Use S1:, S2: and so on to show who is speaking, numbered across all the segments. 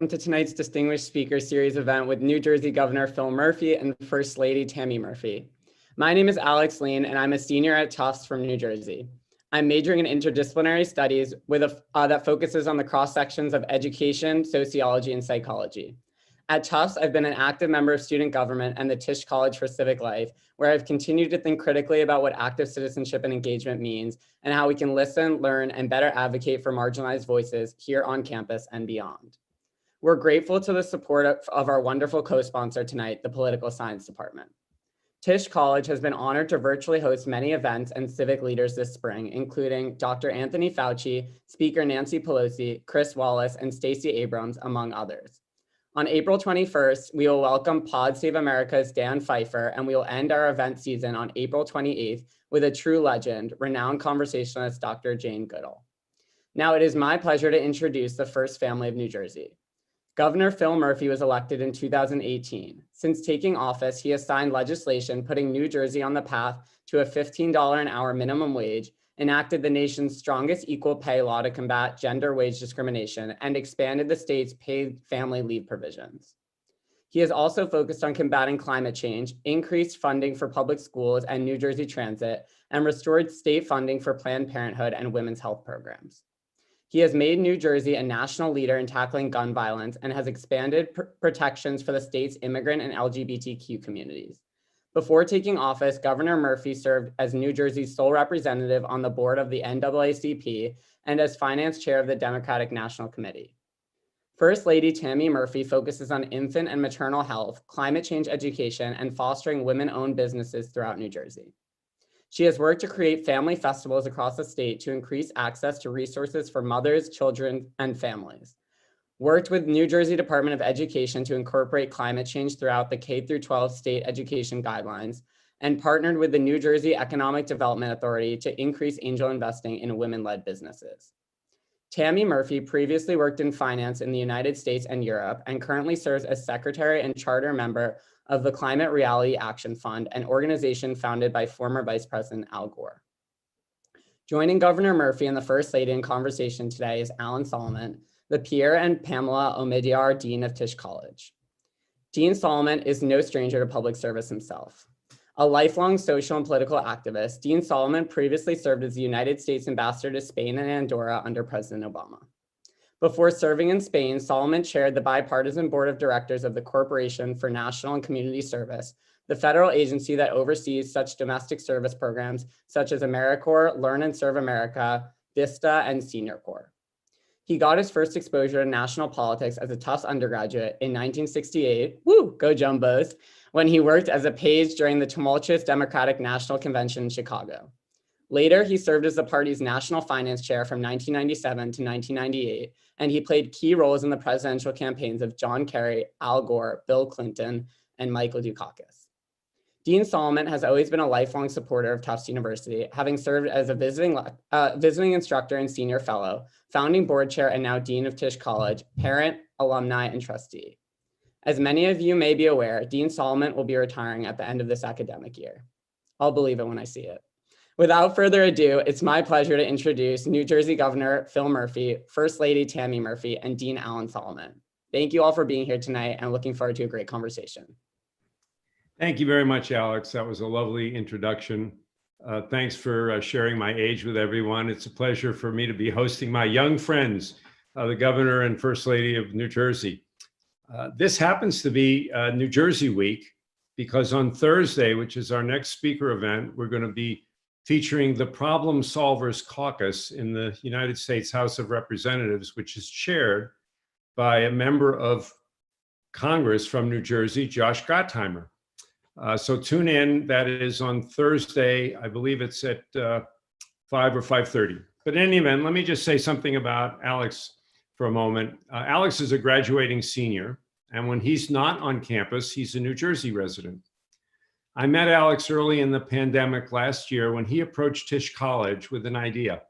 S1: To tonight's Distinguished Speaker Series event with New Jersey Governor Phil Murphy and First Lady Tammy Murphy. My name is Alex Lean, and I'm a senior at Tufts from New Jersey. I'm majoring in interdisciplinary studies that focuses on the cross-sections of education, sociology, and psychology. At Tufts, I've been an active member of student government and the Tisch College for Civic Life, where I've continued to think critically about what active citizenship and engagement means and how we can listen, learn, and better advocate for marginalized voices here on campus and beyond. We're grateful to the support of our wonderful co-sponsor tonight, the Political Science Department. Tisch College has been honored to virtually host many events and civic leaders this spring, including Dr. Anthony Fauci, Speaker Nancy Pelosi, Chris Wallace, and Stacey Abrams, among others. On April 21st, we will welcome Pod Save America's Dan Pfeiffer, and we will end our event season on April 28th with a true legend, renowned conversationalist Dr. Jane Goodall. Now it is my pleasure to introduce the first family of New Jersey. Governor Phil Murphy was elected in 2018. Since taking office, he has signed legislation putting New Jersey on the path to a $15 an hour minimum wage, enacted the nation's strongest equal pay law to combat gender wage discrimination, and expanded the state's paid family leave provisions. He has also focused on combating climate change, increased funding for public schools and New Jersey Transit, and restored state funding for Planned Parenthood and women's health programs. He has made New Jersey a national leader in tackling gun violence and has expanded protections for the state's immigrant and LGBTQ communities. Before taking office, Governor Murphy served as New Jersey's sole representative on the board of the NAACP and as finance chair of the Democratic National Committee. First Lady Tammy Murphy focuses on infant and maternal health, climate change education, and fostering women-owned businesses throughout New Jersey. She has worked to create family festivals across the state to increase access to resources for mothers, children, and families. Worked with New Jersey Department of Education to incorporate climate change throughout the K-12 state education guidelines, and partnered with the New Jersey Economic Development Authority to increase angel investing in women-led businesses. Tammy Murphy previously worked in finance in the United States and Europe and currently serves as secretary and charter member of the Climate Reality Action Fund, an organization founded by former Vice President Al Gore. Joining Governor Murphy and the First Lady in conversation today is Alan Solomon, the Pierre and Pamela Omidyar Dean of Tisch College. Dean Solomon is no stranger to public service himself. A lifelong social and political activist, Dean Solomon previously served as the United States Ambassador to Spain and Andorra under President Obama. Before serving in Spain, Solomon chaired the bipartisan board of directors of the Corporation for National and Community Service, the federal agency that oversees such domestic service programs such as AmeriCorps, Learn and Serve America, VISTA, and Senior Corps. He got his first exposure to national politics as a Tufts undergraduate in 1968, woo, go Jumbos, when he worked as a page during the tumultuous Democratic National Convention in Chicago. Later, he served as the party's national finance chair from 1997 to 1998, and he played key roles in the presidential campaigns of John Kerry, Al Gore, Bill Clinton, and Michael Dukakis. Dean Solomon has always been a lifelong supporter of Tufts University, having served as a visiting instructor and senior fellow, founding board chair, and now dean of Tisch College, parent, alumni, and trustee. As many of you may be aware, Dean Solomon will be retiring at the end of this academic year. I'll believe it when I see it. Without further ado, it's my pleasure to introduce New Jersey Governor Phil Murphy, First Lady Tammy Murphy, and Dean Alan Solomon. Thank you all for being here tonight and looking forward to a great conversation.
S2: Thank you very much, Alex. That was a lovely introduction. Thanks for sharing my age with everyone. It's a pleasure for me to be hosting my young friends, the Governor and First Lady of New Jersey. This happens to be New Jersey Week because on Thursday, which is our next speaker event, we're going to be featuring the Problem Solvers Caucus in the United States House of Representatives, which is chaired by a member of Congress from New Jersey, Josh Gottheimer. So tune in. That is on Thursday. I believe it's at 5 or 5:30. But in any event, let me just say something about Alex for a moment. Alex is a graduating senior, and when he's not on campus, he's a New Jersey resident. I met Alex early in the pandemic last year when he approached Tisch College with an idea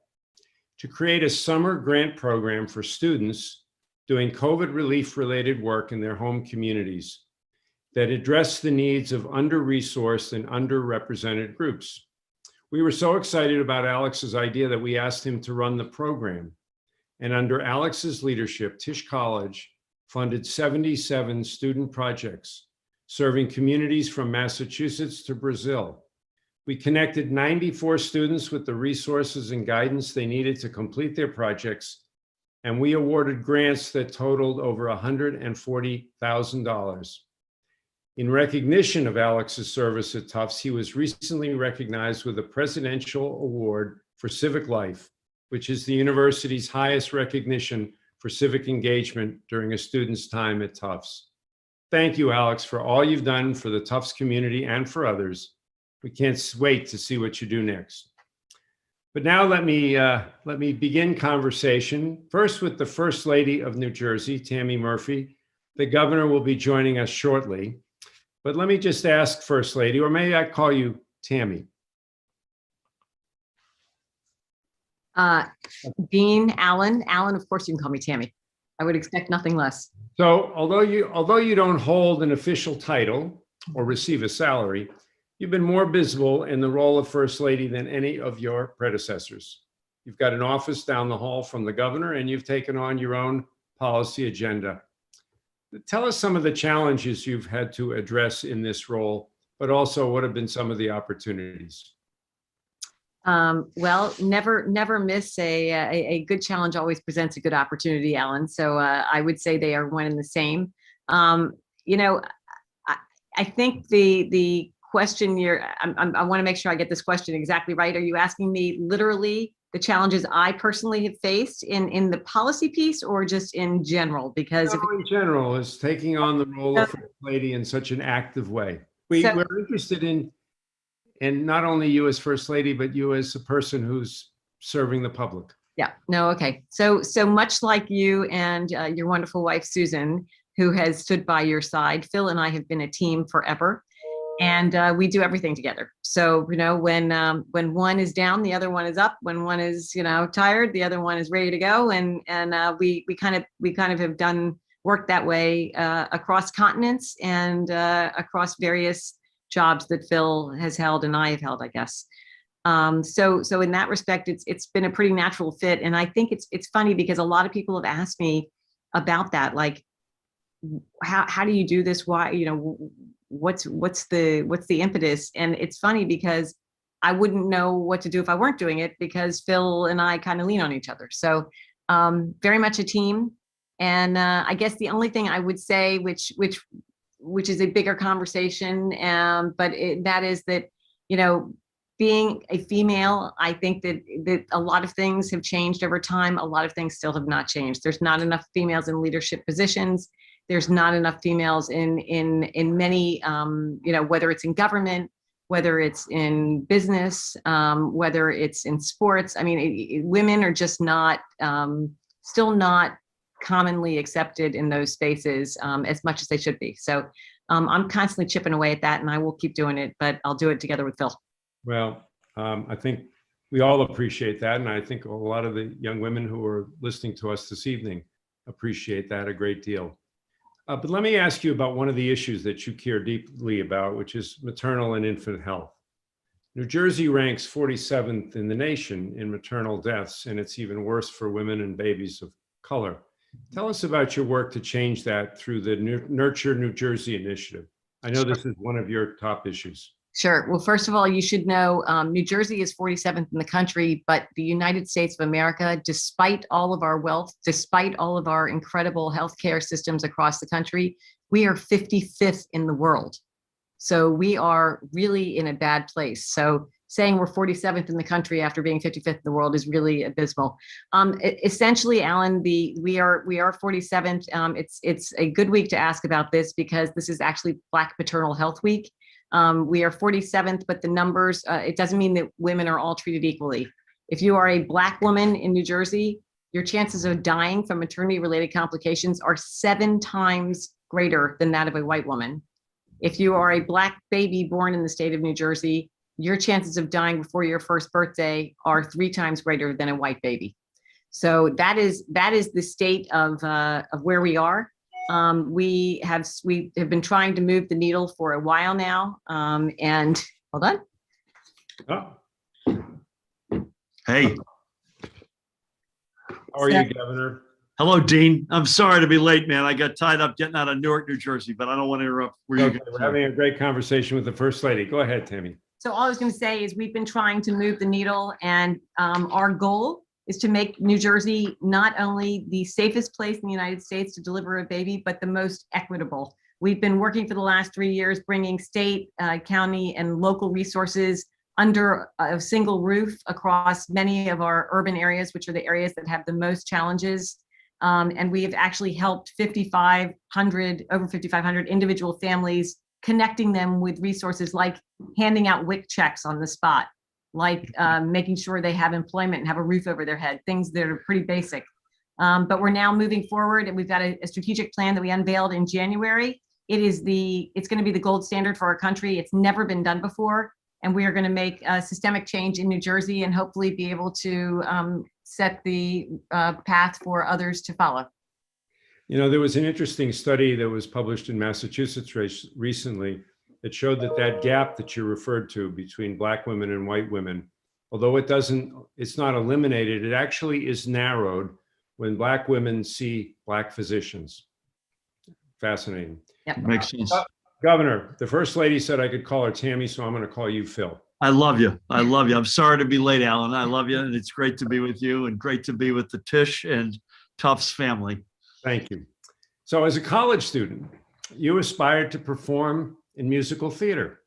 S2: to create a summer grant program for students doing COVID relief-related work in their home communities that address the needs of under-resourced and underrepresented groups. We were so excited about Alex's idea that we asked him to run the program. And under Alex's leadership, Tisch College funded 77 student projects, serving communities from Massachusetts to Brazil. We connected 94 students with the resources and guidance they needed to complete their projects, and we awarded grants that totaled over $140,000. In recognition of Alex's service at Tufts, he was recently recognized with a Presidential Award for Civic Life, which is the university's highest recognition for civic engagement during a student's time at Tufts. Thank you, Alex, for all you've done for the Tufts community and for others. We can't wait to see what you do next. But now let me begin conversation first with the First Lady of New Jersey, Tammy Murphy. The governor will be joining us shortly. But let me just ask First Lady, or maybe I call you Tammy.
S3: Dean, Alan, of course you can call me Tammy. I would expect nothing less.
S2: So although you don't hold an official title or receive a salary, you've been more visible in the role of First Lady than any of your predecessors. You've got an office down the hall from the governor, and you've taken on your own policy agenda. Tell us some of the challenges you've had to address in this role, but also what have been some of the opportunities?
S3: Well, never miss a good challenge always presents a good opportunity, Alan. So I would say they are one and the same. You know, I think the question I want to make sure I get this question exactly right. Are you asking me literally the challenges I personally have faced in the policy piece, or just in general? Because
S2: in general, is taking on the role of First Lady in such an active way. We're interested in not only you as First Lady, but you as a person who's serving the public.
S3: Yeah, no, okay. So much like you and your wonderful wife, Susan, who has stood by your side, Phil and I have been a team forever. And we do everything together. So, you know, when one is down, the other one is up. When one is, you know, tired, the other one is ready to go. And we kind of have done work that way across continents and across various jobs that Phil has held and I have held, I guess. So in that respect, it's been a pretty natural fit. And I think it's funny because a lot of people have asked me about that, like, how do you do this? Why, you know, what's the impetus? And it's funny because I wouldn't know what to do if I weren't doing it, because Phil and I kind of lean on each other. So very much a team. And I guess the only thing I would say, which is a bigger conversation, but that is that, you know, being a female, I think that a lot of things have changed over time. A lot of things still have not changed. There's not enough females in leadership positions. There's not enough females in many, you know, whether it's in government, whether it's in business, whether it's in sports. I mean, women are just not, still not commonly accepted in those spaces as much as they should be. So I'm constantly chipping away at that, and I will keep doing it, but I'll do it together with Phil.
S2: Well, I think we all appreciate that. And I think a lot of the young women who are listening to us this evening appreciate that a great deal. But let me ask you about one of the issues that you care deeply about, which is maternal and infant health. New Jersey ranks 47th in the nation in maternal deaths, and it's even worse for women and babies of color. Tell us about your work to change that through the Nurture New Jersey initiative. I know this is one of your top issues.
S3: Sure. Well, first of all, you should know New Jersey is 47th in the country, but the United States of America, despite all of our wealth, despite all of our incredible healthcare systems across the country, we are 55th in the world. So we are really in a bad place. So saying we're 47th in the country after being 55th in the world is really abysmal. Essentially, Alan, we are 47th. It's a good week to ask about this because this is actually Black Maternal Health Week. We are 47th, but the numbers, it doesn't mean that women are all treated equally. If you are a Black woman in New Jersey, your chances of dying from maternity-related complications are 7 times greater than that of a white woman. If you are a Black baby born in the state of New Jersey, your chances of dying before your first birthday are 3 times greater than a white baby. So that is the state of where we are. We have been trying to move the needle for a while now. And hold on.
S2: Oh.
S4: Hey.
S2: How are you, Governor?
S4: Hello, Dean. I'm sorry to be late, man. I got tied up getting out of Newark, New Jersey, but I don't want to interrupt.
S2: Okay, we're having a great conversation with the First Lady. Go ahead, Tammy.
S3: So all I was going to say is we've been trying to move the needle, and our goal is to make New Jersey not only the safest place in the United States to deliver a baby, but the most equitable. We've been working for the last 3 years, bringing state, county, and local resources under a single roof across many of our urban areas, which are the areas that have the most challenges. And we have actually helped over 5,500 individual families, connecting them with resources like handing out WIC checks on the spot, like making sure they have employment and have a roof over their head, things that are pretty basic. But we're now moving forward, and we've got a strategic plan that we unveiled in January. It's going to be the gold standard for our country. It's never been done before. And we are going to make a systemic change in New Jersey and hopefully be able to set the path for others to follow.
S2: You know, there was an interesting study that was published in Massachusetts recently that showed that gap that you referred to between Black women and white women, although it's not eliminated, it actually is narrowed when Black women see Black physicians. Fascinating.
S3: Yep.
S4: Makes sense.
S2: Governor, the First Lady said I could call her Tammy, so I'm going to call you Phil.
S4: I love you. I love you. I'm sorry to be late, Alan. I love you, and it's great to be with you, and great to be with the Tisch and Tufts family.
S2: Thank you. So as a college student, you aspired to perform in musical theater,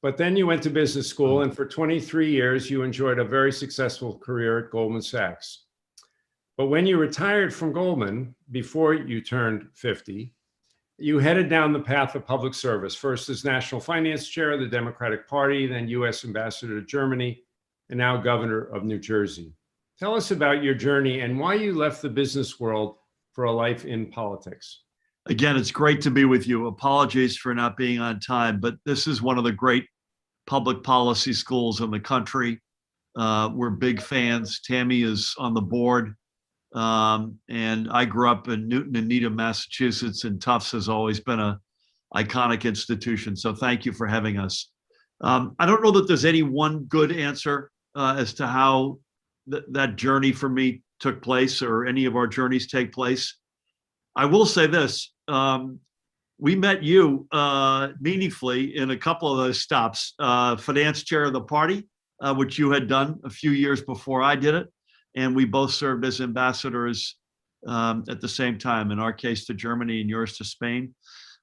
S2: but then you went to business school, and for 23 years, you enjoyed a very successful career at Goldman Sachs. But when you retired from Goldman, before you turned 50, you headed down the path of public service, first as National Finance Chair of the Democratic Party, then U.S. Ambassador to Germany, and now Governor of New Jersey. Tell us about your journey and why you left the business world for a life in politics.
S4: Again, it's great to be with you. Apologies for not being on time, but this is one of the great public policy schools in the country. We're big fans. Tammy is on the board. And I grew up in Newton and Needham, Massachusetts, and Tufts has always been an iconic institution. So thank you for having us. I don't know that there's any one good answer as to how that journey for me took place, or any of our journeys take place. I will say this, we met you meaningfully in a couple of those stops, finance chair of the party, which you had done a few years before I did it. And we both served as ambassadors at the same time, in our case to Germany and yours to Spain.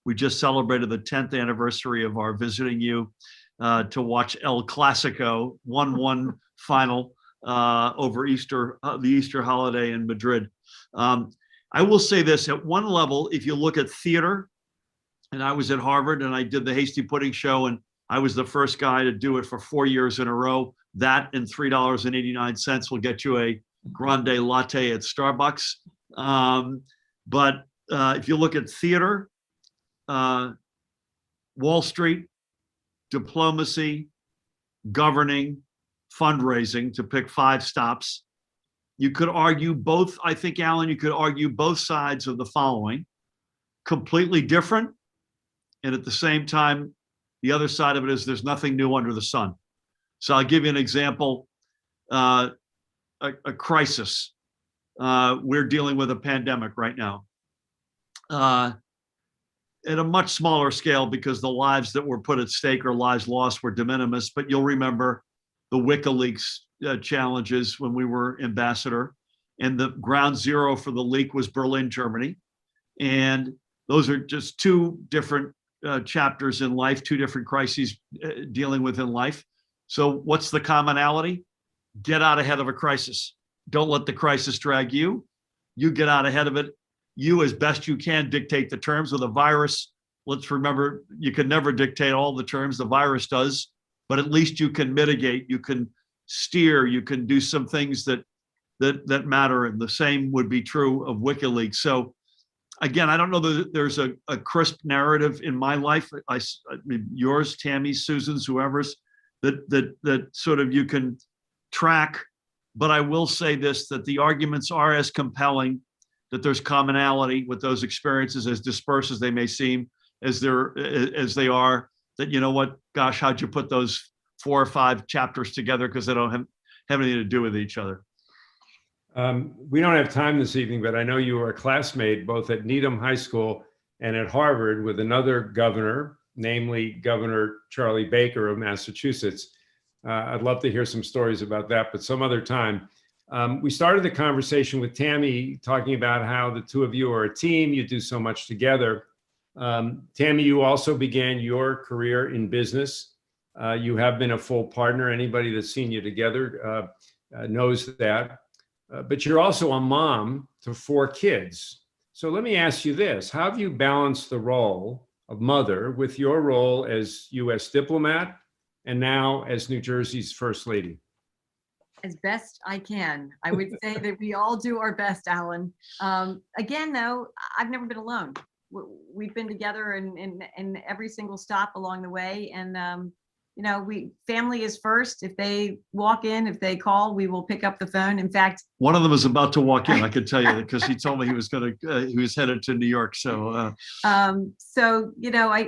S4: We just celebrated the 10th anniversary of our visiting you to watch El Clasico 1-1 final over Easter, the Easter holiday in Madrid. I will say this, at one level, if you look at theater, and I was at Harvard and I did the Hasty Pudding Show, and I was the first guy to do it for 4 years in a row. That and $3.89 will get you a grande latte at Starbucks. But if you look at theater, Wall Street, diplomacy, governing, fundraising, to pick 5 stops, you could argue both, I think, Alan, you could argue both sides of the following: completely different, and at the same time, the other side of it is there's nothing new under the sun. So I'll give you an example, a crisis. We're dealing with a pandemic right now at a much smaller scale, because the lives that were put at stake or lives lost were de minimis, but you'll remember the WikiLeaks challenges when we were ambassador, and the ground zero for the leak was Berlin, Germany. And those are just 2 different chapters in life, 2 different crises dealing with in life. So what's the commonality? Get out ahead of a crisis. Don't let the crisis drag you. You get out ahead of it. You, as best you can, dictate the terms. With a virus, let's remember, you can never dictate all the terms. The virus does, but at least you can mitigate, you can steer, you can do some things that matter. And the same would be true of WikiLeaks. So again, I don't know that there's a crisp narrative in my life. I mean, yours, Tammy, Susan's, whoever's, that sort of you can track. But I will say this, that the arguments are as compelling, that there's commonality with those experiences, as dispersed as they may seem, as they are, that, you know what, gosh, how'd you put those 4 or 5 chapters together? Because they don't have anything to do with each other.
S2: We don't have time this evening, but I know you were a classmate both at Needham High School and at Harvard with another governor, namely Governor Charlie Baker of Massachusetts. I'd love to hear some stories about that, but some other time. We started the conversation with Tammy talking about how the two of you are a team, you do so much together. Tammy, you also began your career in business. You have been a full partner. Anybody that's seen you together knows that. But you're also a mom to 4 kids. So let me ask you this. How have you balanced the role of mother with your role as U.S. diplomat and now as New Jersey's First Lady?
S3: As best I can. I would say that we all do our best, Alan. Again, though, I've never been alone. We've been together in every single stop along the way. And, you know, family is first. If they walk in, if they call, we will pick up the phone. In fact,
S4: one of them is about to walk in. I could tell you because he told me he was headed to New York. So,
S3: you know,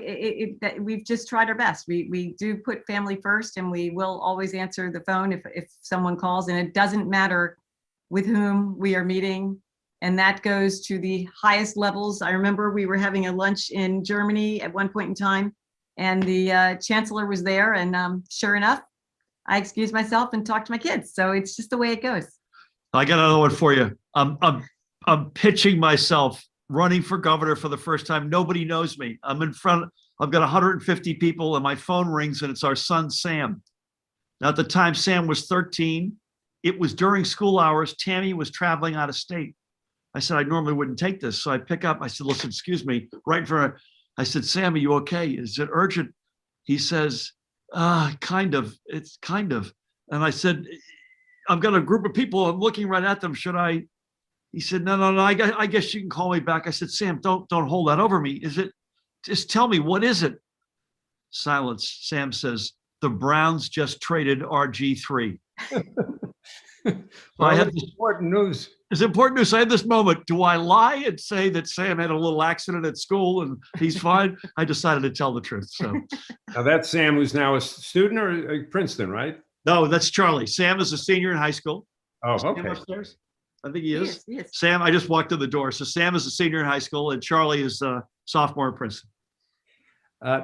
S3: we've just tried our best. We do put family first, and we will always answer the phone if someone calls, and it doesn't matter with whom we are meeting. And that goes to the highest levels. I remember we were having a lunch in Germany at one point in time, and the chancellor was there, and sure enough, I excused myself and talked to my kids. So it's just the way it goes.
S4: I got another one for you. I'm pitching myself running for governor for the first time. Nobody knows me. I'm in front. I've got 150 people, and my phone rings, and it's our son Sam. Now, at the time, Sam was 13. It was during school hours. Tammy was traveling out of state. I said, I normally wouldn't take this. So I pick up. I said, listen, excuse me, right in front of her. I said, Sam, are you okay? Is it urgent? He says, kind of. It's kind of. And I said, I've got a group of people. I'm looking right at them. Should I? He said, no. I guess you can call me back. I said, Sam, don't hold that over me. Is it? Just tell me, what is it? Silence. Sam says, the Browns just traded RG3.
S2: Well, I have important news.
S4: It's important news. I had this moment. Do I lie and say that Sam had a little accident at school and he's fine? I decided to tell the truth. So
S2: now that's Sam, who's now a student or at Princeton, right?
S4: No, that's Charlie. Sam is a senior in high school.
S2: Oh,
S4: Sam
S2: okay.
S4: upstairs? I think he is.
S3: Yes.
S4: Sam, I just walked to the door. So Sam is a senior in high school, and Charlie is a sophomore in Princeton.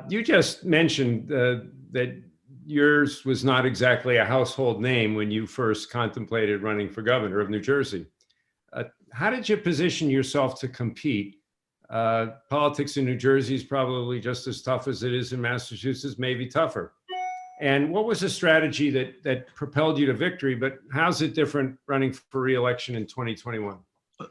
S2: You just mentioned that yours was not exactly a household name when you first contemplated running for governor of New Jersey. How did you position yourself to compete? Politics in New Jersey is probably just as tough as it is in Massachusetts, maybe tougher. And what was the strategy that propelled you to victory? But how's it different running for re-election in 2021?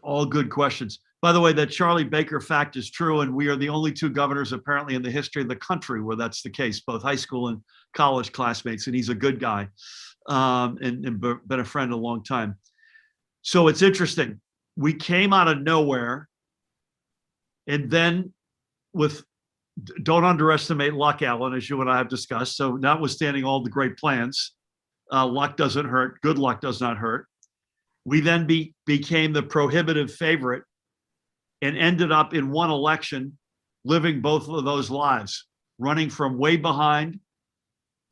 S4: All good questions. By the way, that Charlie Baker fact is true, and we are the only 2 governors apparently in the history of the country where that's the case, both high school and college classmates, and he's a good guy and been a friend a long time. So it's interesting. We came out of nowhere, and then don't underestimate luck, Alan, as you and I have discussed. So notwithstanding all the great plans, luck doesn't hurt. Good luck does not hurt. We then became the prohibitive favorite and ended up in one election living both of those lives, running from way behind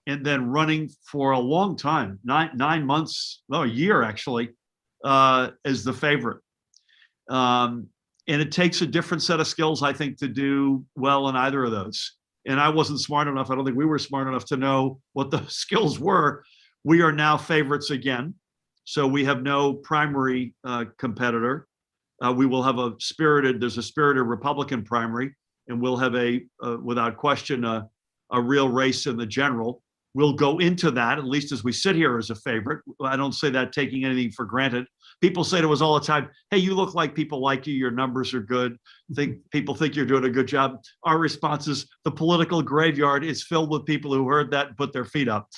S4: and then running for a long time, 9 months, a year actually, as the favorite. And it takes a different set of skills, I think, to do well in either of those. And I wasn't smart enough. I don't think we were smart enough to know what the skills were. We are now favorites again. So we have no primary competitor. We will have there's a spirited Republican primary, and we'll have without question, a real race in the general. We'll go into that, at least as we sit here, as a favorite. I don't say that taking anything for granted. People say to us all the time, hey, you look like people like you. Your numbers are good. People think you're doing a good job. Our response is the political graveyard is filled with people who heard that and put their feet up.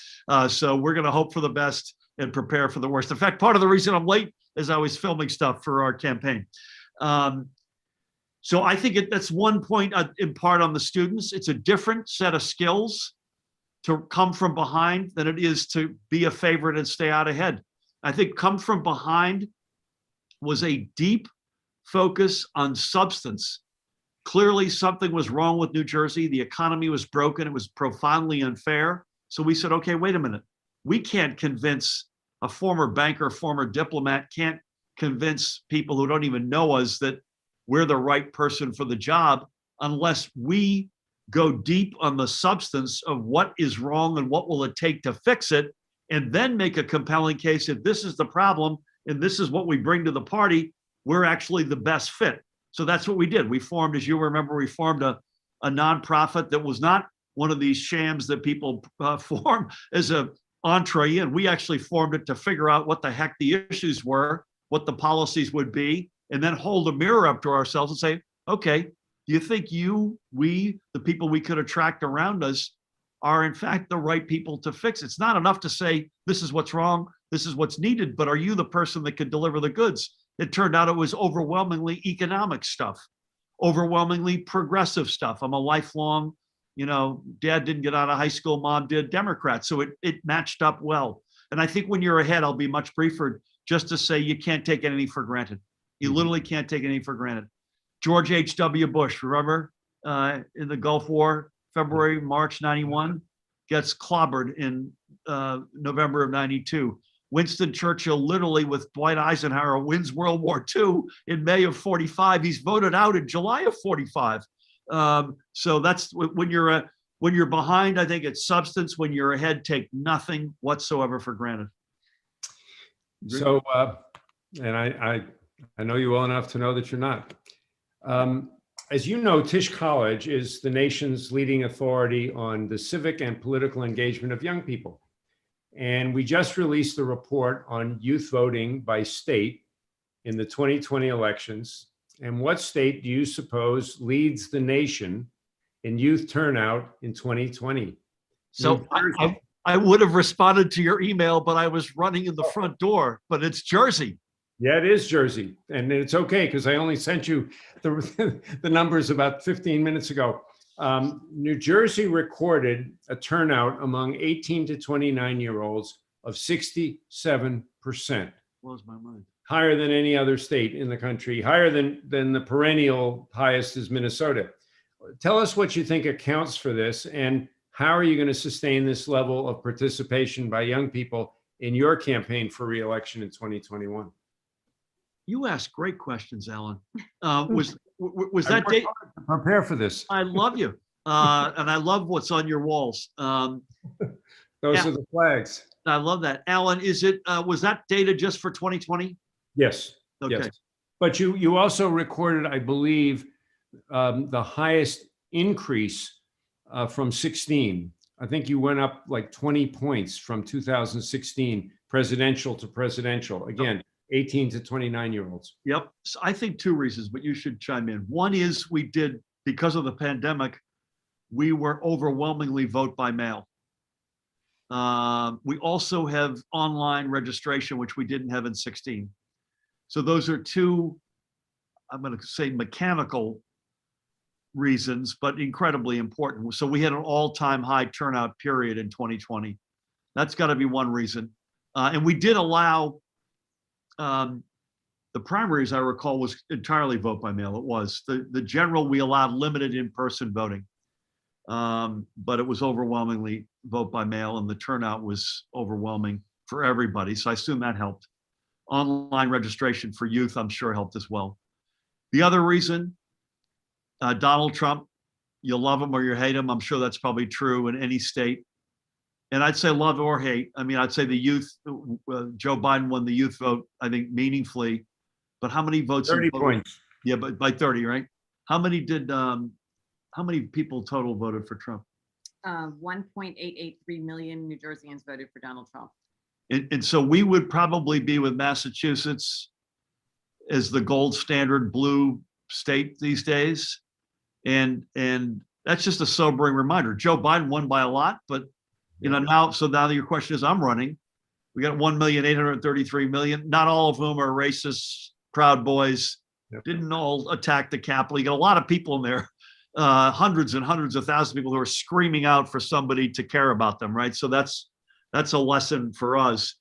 S4: So we're going to hope for the best and prepare for the worst. In fact, part of the reason I'm late is I was filming stuff for our campaign. So I think that's one point in part on the students. It's a different set of skills to come from behind than it is to be a favorite and stay out ahead. I think come from behind was a deep focus on substance. Clearly something was wrong with New Jersey. The economy was broken. It was profoundly unfair. So we said, okay, wait a minute. We can't convince a former banker, former diplomat, can't convince people who don't even know us that we're the right person for the job unless we go deep on the substance of what is wrong and what will it take to fix it, and then make a compelling case if this is the problem and this is what we bring to the party, we're actually the best fit. So that's what we did. We formed, as you remember, we formed a nonprofit that was not one of these shams that people form as a entree in. We actually formed it to figure out what the heck the issues were, what the policies would be, and then hold a mirror up to ourselves and say, okay, do you think we, the people we could attract around us, are in fact the right people to fix it? It's not enough to say, this is what's wrong, this is what's needed, but are you the person that could deliver the goods? It turned out it was overwhelmingly economic stuff, overwhelmingly progressive stuff. I'm a lifelong, dad didn't get out of high school, mom did, Democrat. So it matched up well. And I think when you're ahead, I'll be much briefer just to say you can't take anything for granted. You literally can't take anything for granted. George H.W. Bush, remember, in the Gulf War, February, March 91, gets clobbered in November of 92. Winston Churchill, literally with Dwight Eisenhower, wins World War II in May of 45. He's voted out in July of 45. So that's when you're behind, I think it's substance. When you're ahead, take nothing whatsoever for granted.
S2: So, and I know you well enough to know that you're not. As you know, Tisch College is the nation's leading authority on the civic and political engagement of young people. And we just released a report on youth voting by state in the 2020 elections. And what state do you suppose leads the nation in youth turnout in 2020?
S4: So I would have responded to your email, but I was running in the front door, but it's Jersey.
S2: Yeah, it is Jersey. And it's okay because I only sent you the numbers about 15 minutes ago. New Jersey recorded a turnout among 18 to 29-year-olds of 67%.
S4: Blows my mind.
S2: Higher than any other state in the country, higher than the perennial highest is Minnesota. Tell us what you think accounts for this, and how are you going to sustain this level of participation by young people in your campaign for re-election in 2021?
S4: You ask great questions, Alan. Was that date?
S2: Prepare for this.
S4: I love you. And I love what's on your walls.
S2: Those are the flags.
S4: I love that. Alan, was that data just for 2020?
S2: Yes.
S4: Okay.
S2: Yes. But you also recorded, I believe, the highest increase from 16. I think you went up like 20 points from 2016, presidential to presidential. Again, 18 to 29-year-olds.
S4: Yep. So I think two reasons, but you should chime in. One is we did, because of the pandemic, we were overwhelmingly vote by mail. We also have online registration, which we didn't have in 16. So those are two, I'm going to say mechanical reasons, but incredibly important. So we had an all-time high turnout period in 2020. That's got to be one reason. And we did allow, the primaries, I recall, was entirely vote by mail. It was. The general, we allowed limited in-person voting. But it was overwhelmingly vote by mail, and the turnout was overwhelming for everybody. So I assume that helped. Online registration for youth, I'm sure, helped as well. The other reason, Donald Trump, you love him or you hate him. I'm sure that's probably true in any state. And I'd say love or hate. I mean, I'd say the youth, Joe Biden won the youth vote, I think, meaningfully. But how many votes?
S2: 30 points.
S4: Yeah, but by 30, right? How many people total voted for Trump?
S3: 1.883 million New Jerseyans voted for Donald Trump.
S4: And so we would probably be with Massachusetts as the gold standard blue state these days. And that's just a sobering reminder. Joe Biden won by a lot, but now your question is, I'm running. We got 1,833,000, not all of whom are racist, Proud Boys, didn't all attack the Capitol. You got a lot of people in there. Hundreds and hundreds of thousands of people who are screaming out for somebody to care about them, right? So that's a lesson for us.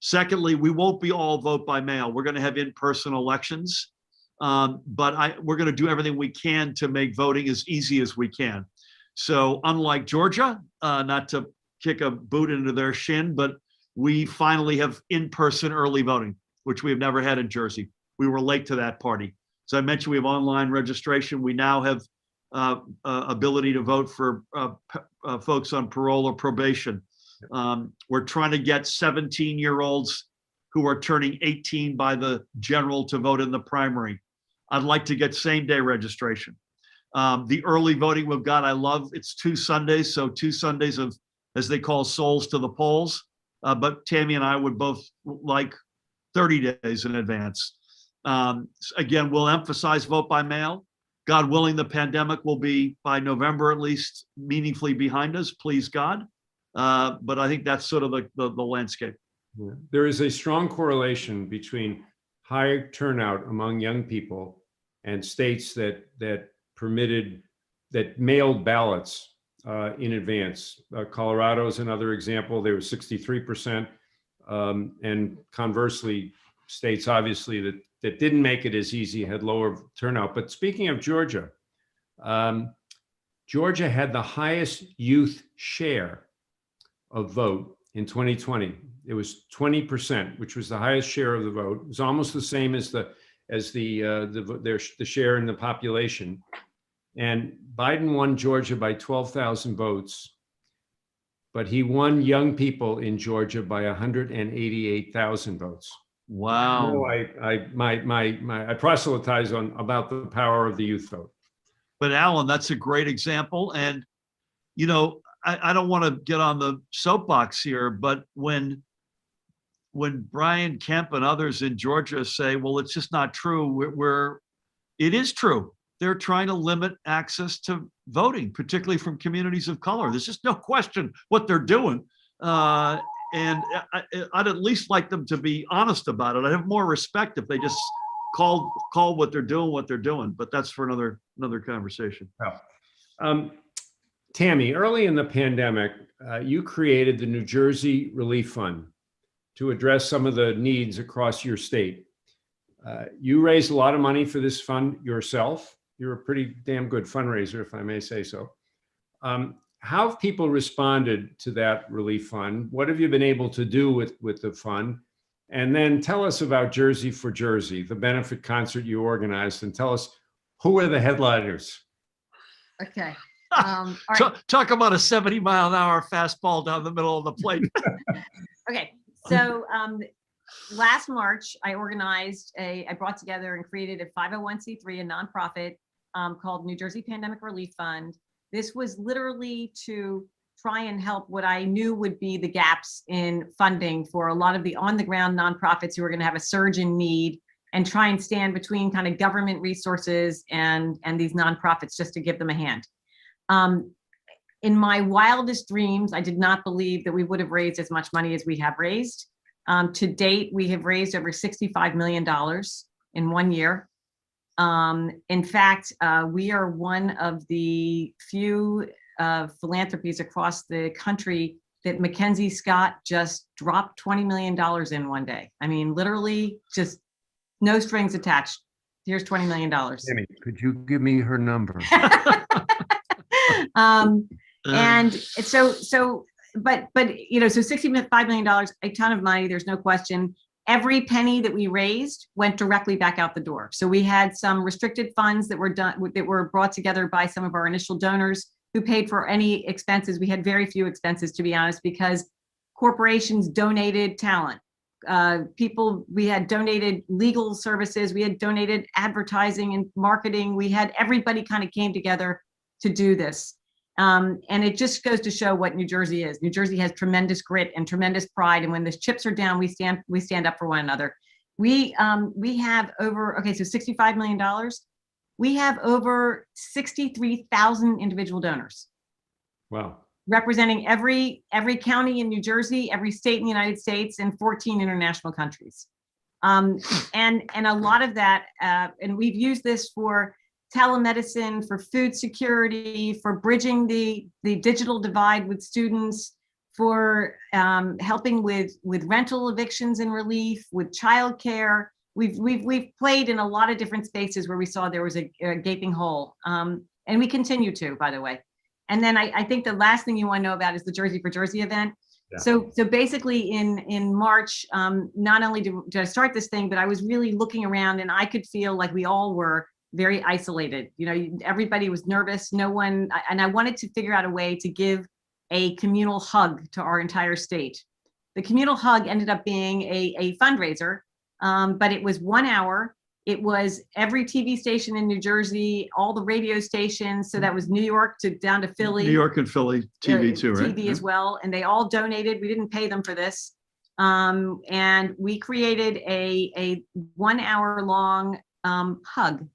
S4: Secondly, we won't be all vote by mail. We're going to have in-person elections, but we're going to do everything we can to make voting as easy as we can. So unlike Georgia, not to kick a boot into their shin, but we finally have in-person early voting. which we have never had in Jersey. We were late to that party. As I mentioned, we have online registration. We now have ability to vote for folks on parole or probation. We're trying to get 17-year-olds who are turning 18 by the general to vote in the primary. I'd like to get same-day registration. The early voting we've got, I love. It's 2 Sundays, so 2 Sundays of, as they call, souls to the polls. But Tammy and I would both like 30 days in advance. Again, we'll emphasize vote by mail. God willing, the pandemic will be, by November at least, meaningfully behind us, please God. But I think that's sort of the landscape.
S2: Yeah. There is a strong correlation between high turnout among young people and states that mailed ballots in advance. Colorado is another example. There was 63%, and conversely, states obviously that didn't make it as easy had lower turnout. But speaking of Georgia, Georgia had the highest youth share of vote in 2020. It was 20%, which was the highest share of the vote. It was almost the same as the share in the population. And Biden won Georgia by 12,000 votes, but he won young people in Georgia by 188,000 votes.
S4: Wow.
S2: I proselytize about the power of the youth vote.
S4: But Alan, that's a great example. And, you know, I don't want to get on the soapbox here, but when Brian Kemp and others in Georgia say, well, it's just not true, it is true. They're trying to limit access to voting, particularly from communities of color. There's just no question what they're doing. And I'd at least like them to be honest about it. I'd have more respect if they just call what they're doing, but that's for another conversation.
S2: Tammy, early in the pandemic, you created the New Jersey Relief Fund to address some of the needs across your state. You raised a lot of money for this fund yourself. You're a pretty damn good fundraiser, if I may say so. How have people responded to that relief fund? What have you been able to do with the fund? And then tell us about Jersey for Jersey, the benefit concert you organized, and tell us who are the headliners.
S3: Okay. All right.
S4: Talk about a 70-mile-an-hour fastball down the middle of the plate.
S3: Okay. So last March, I brought together and created a 501c3, a nonprofit called New Jersey Pandemic Relief Fund. This was literally to try and help what I knew would be the gaps in funding for a lot of the on-the-ground nonprofits who are going to have a surge in need, and try and stand between kind of government resources and these nonprofits just to give them a hand. In my wildest dreams, I did not believe that we would have raised as much money as we have raised. To date, we have raised over $65 million in 1 year. In fact, we are one of the few philanthropies across the country that Mackenzie Scott just dropped $20 million in one day. I mean, literally just no strings attached. Here's $20 million.
S2: Tammy, could you give me her number?
S3: And so, but you know, so $65 million, a ton of money. There's no question. Every penny that we raised went directly back out the door. So we had some restricted funds that were brought together by some of our initial donors who paid for any expenses. We had very few expenses, to be honest, because corporations donated talent. We had donated legal services. We had donated advertising and marketing. We had everybody kind of came together to do this. And it just goes to show what New Jersey is. New Jersey has tremendous grit and tremendous pride. And when the chips are down, we stand up for one another. We have over, okay, so $65 million. We have over 63,000 individual donors. Wow. Representing every county in New Jersey, every state in the United States, and 14 international countries. And a lot of that, and we've used this for telemedicine, for food security, for bridging the digital divide with students, for helping with rental evictions and relief, with childcare. We've played in a lot of different spaces where we saw there was a gaping hole, and we continue to, by the way. And then I think the last thing you want to know about is the Jersey for Jersey event.
S2: Yeah.
S3: So basically in March, not only did I start this thing, but I was really looking around and I could feel like we all were very isolated. You know, everybody was nervous, no one, and I wanted to figure out a way to give a communal hug to our entire state. The communal hug ended up being a fundraiser, but it was 1 hour. It was every TV station in New Jersey, all the radio stations. So that was New York to down to Philly.
S4: New York and Philly TV too, right?
S3: TV as well. And they all donated. We didn't pay them for this. And we created a 1 hour long hug.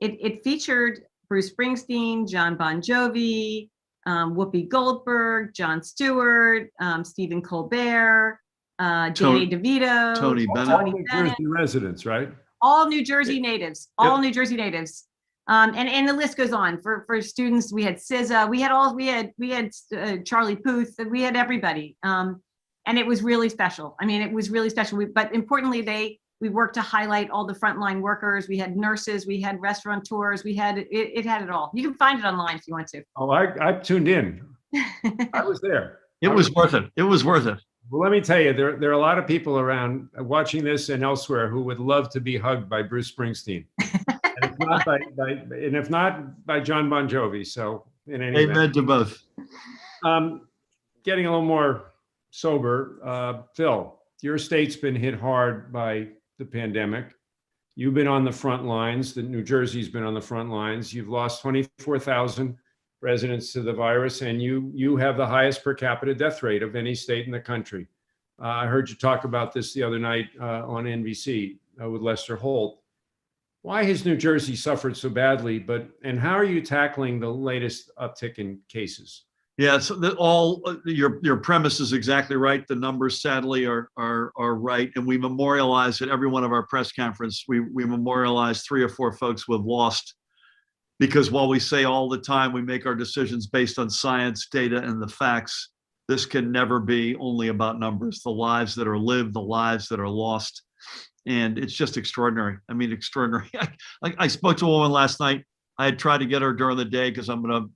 S3: It featured Bruce Springsteen, John Bon Jovi, Whoopi Goldberg, Jon Stewart, Stephen Colbert, Danny DeVito,
S4: Tony Bennett.
S2: All New Jersey residents, right?
S3: all New Jersey natives, all New Jersey natives. And the list goes on. For students, we had SZA, we had Charlie Puth, we had everybody. And it was really special. I mean, it was really special. But importantly, we worked to highlight all the frontline workers. We had nurses, we had restaurateurs, we had it had it all. You can find it online if you want to.
S2: Oh, I tuned in. I was there.
S4: It was worth it. It was worth it.
S2: Well, let me tell you, there are a lot of people around watching this and elsewhere who would love to be hugged by Bruce Springsteen. And if not by John Bon Jovi. So in any
S4: Amen
S2: event.
S4: to both.
S2: Getting a little more sober, Phil, your state's been hit hard by the pandemic. You've been on the front lines. New Jersey's been on the front lines. You've lost 24,000 residents to the virus, and you have the highest per capita death rate of any state in the country. I heard you talk about this the other night on NBC with Lester Holt. Why has New Jersey suffered so badly? And how are you tackling the latest uptick in cases?
S4: Yeah, so your premise is exactly right. The numbers sadly are right, and we memorialize at every one of our press conference. We memorialize 3 or 4 folks who have lost, because while we say all the time we make our decisions based on science, data, and the facts, this can never be only about numbers. The lives that are lived, the lives that are lost, and it's just extraordinary. I mean, extraordinary. I spoke to a woman last night. I had tried to get her during the day because I'm going to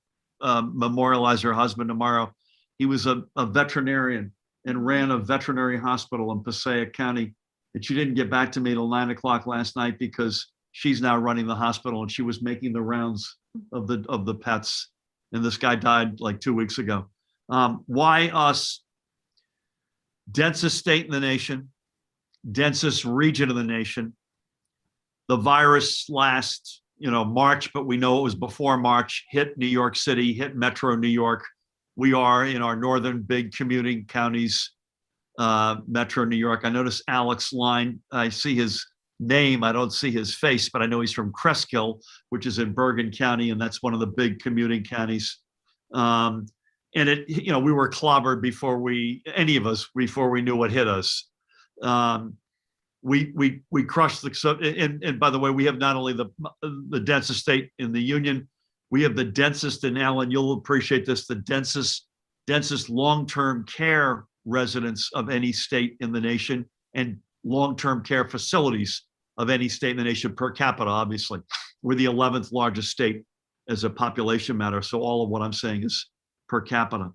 S4: memorialize her husband tomorrow. He was a veterinarian and ran a veterinary hospital in Passaic County. And she didn't get back to me till 9 o'clock last night because she's now running the hospital and she was making the rounds of the pets. And this guy died like 2 weeks ago. Why us? Densest state in the nation, densest region of the nation. The virus last March, but we know it was before March, hit New York City, hit Metro New York. We are in our northern big commuting counties, Metro New York. I noticed Alex Line. I see his name. I don't see his face, but I know he's from Cresskill, which is in Bergen County, and that's one of the big commuting counties. And we were clobbered before we knew what hit us. We crushed and by the way, we have not only the densest state in the union, we have the densest, and Alan, you'll appreciate this, the densest long-term care residents of any state in the nation, and long-term care facilities of any state in the nation per capita. Obviously, we're the 11th largest state as a population matter, so all of what I'm saying is per capita.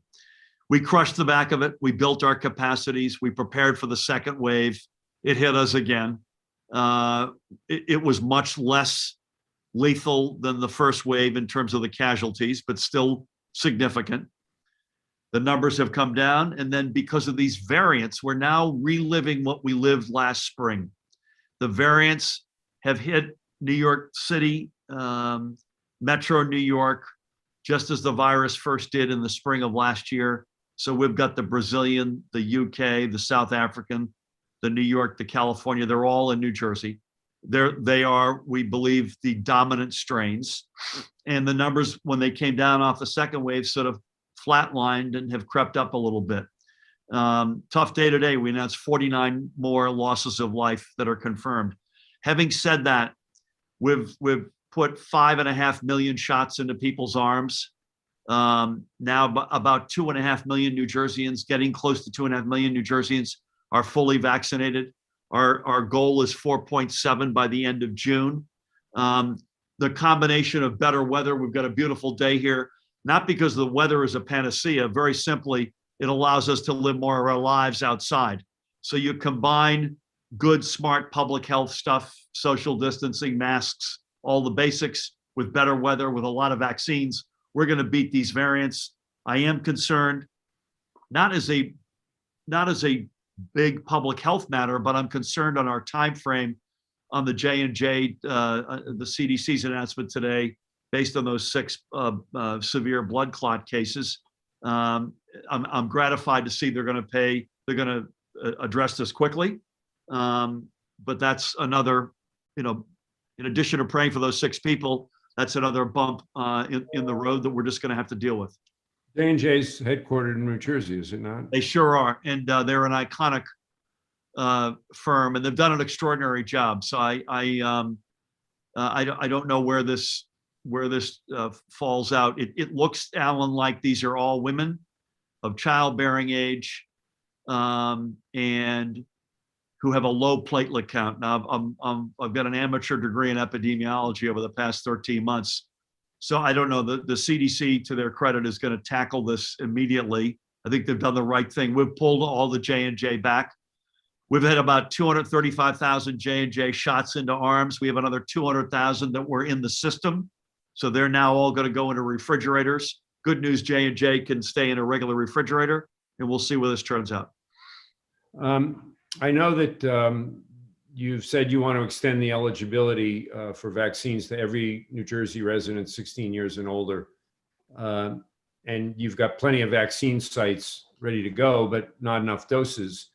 S4: We crushed the back of it. We built our capacities. We prepared for the second wave. It hit us again. It was much less lethal than the first wave in terms of the casualties, but still significant. The numbers have come down. And then because of these variants, we're now reliving what we lived last spring. The variants have hit New York City, Metro New York, just as the virus first did in the spring of last year. So we've got the Brazilian, the UK, the South African, the New York, the California, they're all in New Jersey. They are, we believe, the dominant strains. And the numbers, when they came down off the second wave, sort of flatlined and have crept up a little bit. Tough day today. We announced 49 more losses of life that are confirmed. Having said that, we've put 5.5 million shots into people's arms. Now about 2.5 million New Jerseyans, getting close to 2.5 million New Jerseyans are fully vaccinated. Our goal is 4.7 by the end of June. The combination of better weather, we've got a beautiful day here, not because the weather is a panacea, very simply, it allows us to live more of our lives outside. So you combine good, smart public health stuff, social distancing, masks, all the basics, with better weather, with a lot of vaccines, we're going to beat these variants. I am concerned, not as a big public health matter, but I'm concerned on our time frame on the J&J, the CDC's announcement today, based on those 6 severe blood clot cases. I'm gratified to see they're going to address this quickly. But that's another, in addition to praying for those 6 people, that's another bump in the road that we're just going to have to deal with.
S2: J&J's headquartered in New Jersey, is it not?
S4: They sure are, and they're an iconic firm, and they've done an extraordinary job. So I don't know where this falls out. It looks, Alan, like these are all women of childbearing age, and who have a low platelet count. Now, I've got an amateur degree in epidemiology over the past 13 months. So I don't know, the CDC, to their credit, is going to tackle this immediately. I think they've done the right thing. We've pulled all the J&J back. We've had about 235,000 J&J shots into arms. We have another 200,000 that were in the system. So they're now all going to go into refrigerators. Good news, J&J can stay in a regular refrigerator, and we'll see where this turns out.
S2: I know that you've said you want to extend the eligibility for vaccines to every New Jersey resident 16 years and older. And you've got plenty of vaccine sites ready to go, but not enough doses.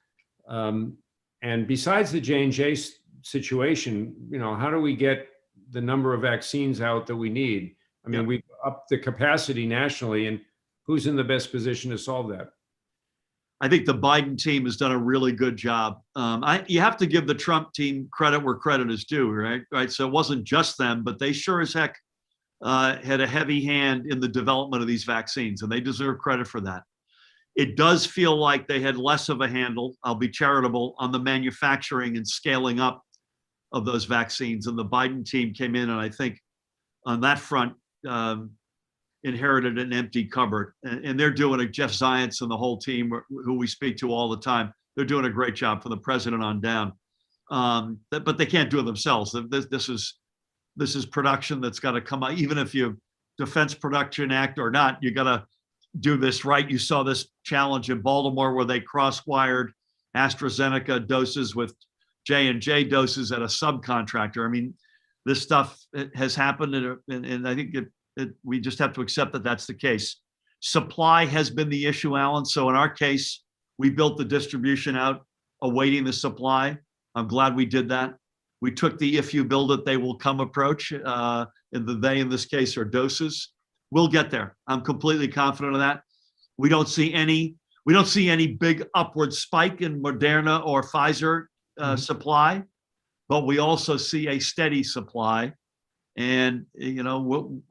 S2: And besides the J&J situation, how do we get the number of vaccines out that we need? I mean, we've upped the capacity nationally, and who's in the best position to solve that?
S4: I think the Biden team has done a really good job. You have to give the Trump team credit where credit is due, right? So it wasn't just them, but they sure as heck had a heavy hand in the development of these vaccines, and they deserve credit for that. It does feel like they had less of a handle, I'll be charitable, on the manufacturing and scaling up of those vaccines. And the Biden team came in, and I think on that front, inherited an empty cupboard. And they're doing it. Jeff Zients and the whole team, who we speak to all the time, they're doing a great job, from the president on down. But they can't do it themselves. This is production that's got to come out. Even if you Defense Production Act or not, you got to do this right. You saw this challenge in Baltimore where they cross-wired AstraZeneca doses with J&J doses at a subcontractor. I mean, this stuff has happened, and I think we just have to accept that that's the case. Supply has been the issue, Alan. So in our case, we built the distribution out, awaiting the supply. I'm glad we did that. We took the "if you build it, they will come" approach, and they in this case are doses. We'll get there. I'm completely confident of that. We don't see any big upward spike in Moderna or Pfizer supply, but we also see a steady supply. And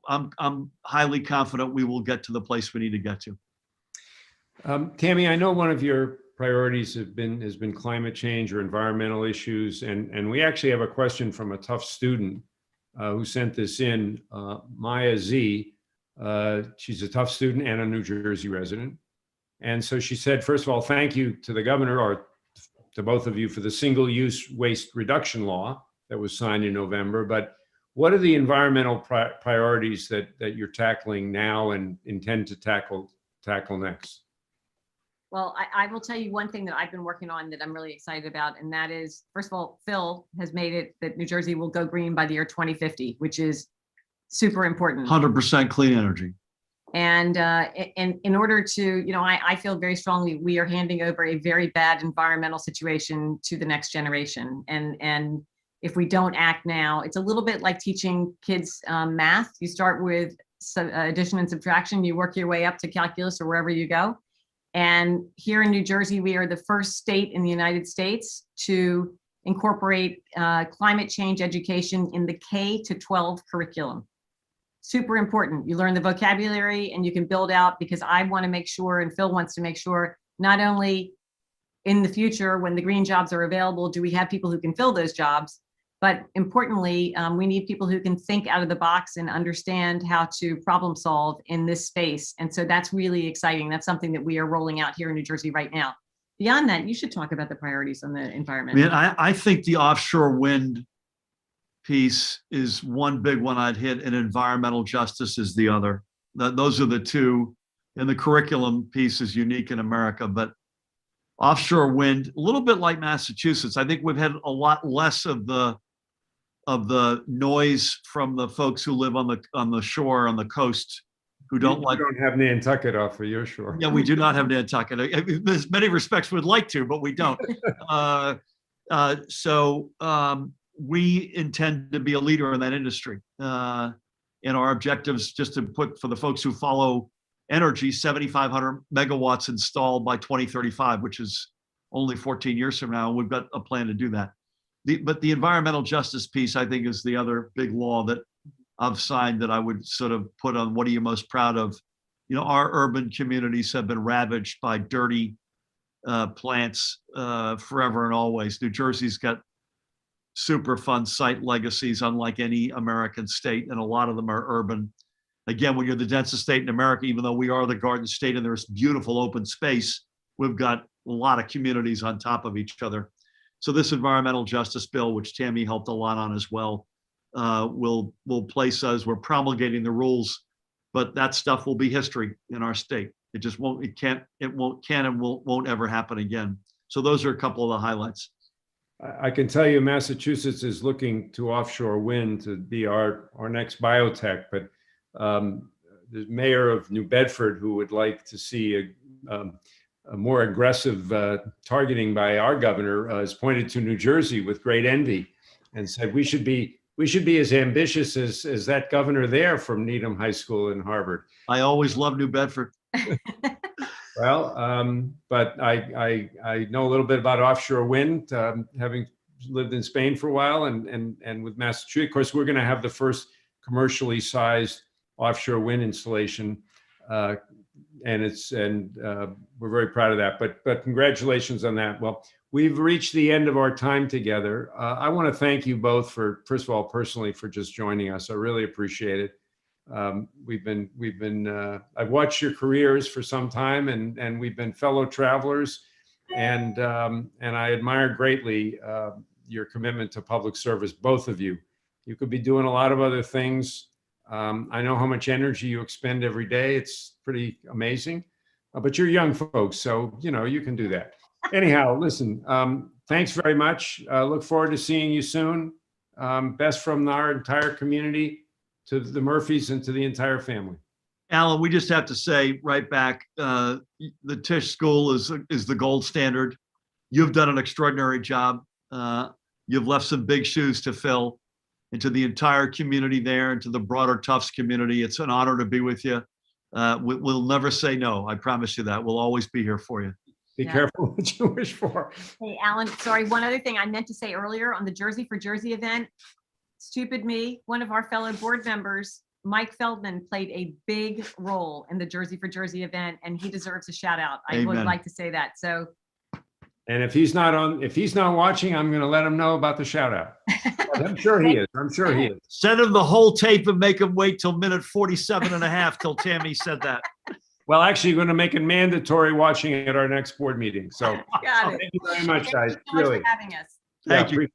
S4: I'm highly confident we will get to the place we need to get to.
S2: Tammy, I know one of your priorities has been climate change or environmental issues, and we actually have a question from a tough student who sent this in, Maya Z. She's a tough student and a New Jersey resident. And so she said, first of all, thank you to the governor, or to both of you, for the single-use waste reduction law that was signed in November. But what are the environmental priorities that you're tackling now and intend to tackle next?
S3: Well, I will tell you one thing that I've been working on that I'm really excited about, and that is, first of all, Phil has made it that New Jersey will go green by the year 2050, which is super important.
S4: 100% clean energy.
S3: And in order to, I feel very strongly we are handing over a very bad environmental situation to the next generation. And if we don't act now, it's a little bit like teaching kids math. You start with addition and subtraction, you work your way up to calculus or wherever you go. And here in New Jersey, we are the first state in the United States to incorporate climate change education in the K to 12 curriculum. Super important. You learn the vocabulary and you can build out, because I want to make sure, and Phil wants to make sure, not only in the future when the green jobs are available do we have people who can fill those jobs, But importantly, we need people who can think out of the box and understand how to problem solve in this space. And so that's really exciting. That's something that we are rolling out here in New Jersey right now. Beyond that, you should talk about the priorities on the environment.
S4: I think the offshore wind piece is one big one I'd hit, and environmental justice is the other. Those are the two, and the curriculum piece is unique in America, but offshore wind, a little bit like Massachusetts, I think we've had a lot less of the noise from the folks who live on the shore, on the coast, who don't like.
S2: You don't have Nantucket off of your shore.
S4: Yeah, we do not have Nantucket. In many respects, we'd like to, but we don't. We intend to be a leader in that industry. And our objectives, just to put for the folks who follow energy, 7,500 megawatts installed by 2035, which is only 14 years from now. We've got a plan to do that. But the environmental justice piece, I think, is the other big law that I've signed that I would sort of put on what are you most proud of? You know, our urban communities have been ravaged by dirty plants forever and always. New Jersey's got Superfund site legacies unlike any American state, and a lot of them are urban. Again, when you're the densest state in America, even though we are the Garden State and there's beautiful open space, we've got a lot of communities on top of each other. So this environmental justice bill, which Tammy helped a lot on as well, will place us, we're promulgating the rules, but that stuff will be history in our state. It just won't, it won't ever happen again. So those are a couple of the highlights.
S2: I can tell you Massachusetts is looking to offshore wind to be our next biotech, but the mayor of New Bedford, who would like to see a more aggressive targeting by our governor, has pointed to New Jersey with great envy and said we should be as ambitious as that governor there from Needham High School in Harvard.
S4: I always loved New Bedford.
S2: Well, but I know a little bit about offshore wind, having lived in Spain for a while, and with Massachusetts. Of course, we're going to have the first commercially sized offshore wind installation, and we're very proud of that. But congratulations on that. Well, we've reached the end of our time together. I want to thank you both for, first of all, personally, for just joining us. I really appreciate it. I've watched your careers for some time, and we've been fellow travelers, and I admire greatly your commitment to public service, both of you. You could be doing a lot of other things. I know how much energy you expend every day. It's pretty amazing, but you're young folks, so you can do that. Anyhow, listen, thanks very much. Look forward to seeing you soon. Best from our entire community to the Murphys and to the entire family.
S4: Alan, we just have to say right back, the Tisch School is the gold standard. You've done an extraordinary job. You've left some big shoes to fill, and to the entire community there and to the broader Tufts community, it's an honor to be with you. We'll never say no. I promise you that. We'll always be here for you.
S2: Be careful what you wish for.
S3: Hey, Alan, sorry, one other thing I meant to say earlier on the Jersey for Jersey event, stupid me, one of our fellow board members, Mike Feldman, played a big role in the Jersey for Jersey event, and he deserves a shout out. I would like to say that. So,
S2: and if he's not watching, I'm going to let him know about the shout out. I'm sure he is. I'm sure he is.
S4: Send him the whole tape and make him wait till minute 47 and a half till Tammy said that.
S2: Well, actually, you're going to make it mandatory watching at our next board meeting. So
S3: got it.
S2: Thank you very much, guys.
S3: Thank you so much for having us.
S4: Thank you.